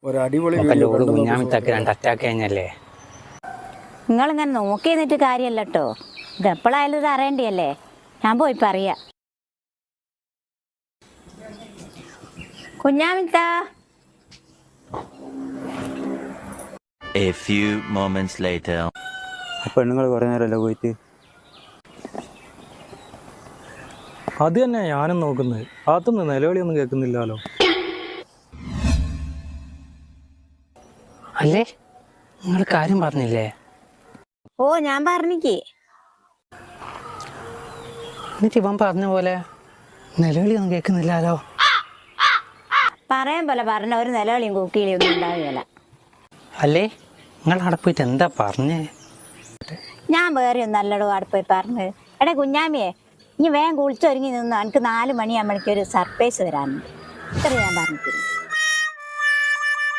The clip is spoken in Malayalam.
ഒരു അടിപൊളി കുഞ്ഞാമിത്താക്ക് 2 അറ്റാക്ക് കഴിഞ്ഞല്ലേ. നിങ്ങളിങ്ങനെ നോക്കി നിന്നിട്ട് കാര്യമല്ല കേട്ടോ. ഇത് എപ്പോഴായാലും ഇത് അറിയണ്ടിയല്ലേ. ഞാൻ പോയി പറയാ. കുഞ്ഞാമിത്ത. A few moments later. പെണ്ണുങ്ങൾ കുറേ നേരമല്ലേ പോയിട്ട്. അത് തന്നെ ഞാനും നോക്കുന്നത്. അകത്തുനിന്ന് നിലവിളിയൊന്നും കേൾക്കുന്നില്ലല്ലോ. അല്ലേ, നിങ്ങൾ കാര്യം പറഞ്ഞില്ലേ? ഓ, ഞാൻ പറഞ്ഞിക്ക്. എന്നിട്ട് ഇവൻ പറഞ്ഞ പോലെ നിലവിളിയൊന്നും കേൾക്കുന്നില്ലല്ലോ. പറയാൻ പോലെ പറഞ്ഞ ഒരു നിലവിളിയും കൂക്കിയിലും ഒന്നും ഉണ്ടാവുകയില്ല. അല്ലേ, നിങ്ങൾ അവിടെ പോയിട്ട് എന്താ പറഞ്ഞേ? ഞാൻ വേറെ ഒന്നല്ലടോ അവിടെ പോയി പറഞ്ഞത്. എടേ കുഞ്ഞാമിയെ, ഇനി വേഗം കുളിച്ചൊരുങ്ങി നിന്ന് എനിക്ക് 4 മണിയാകുമ്പോഴേക്കൊരു സർപ്രൈസ് തരാനുണ്ട്. ഇത്ര ഞാൻ പറഞ്ഞിട്ടില്ല.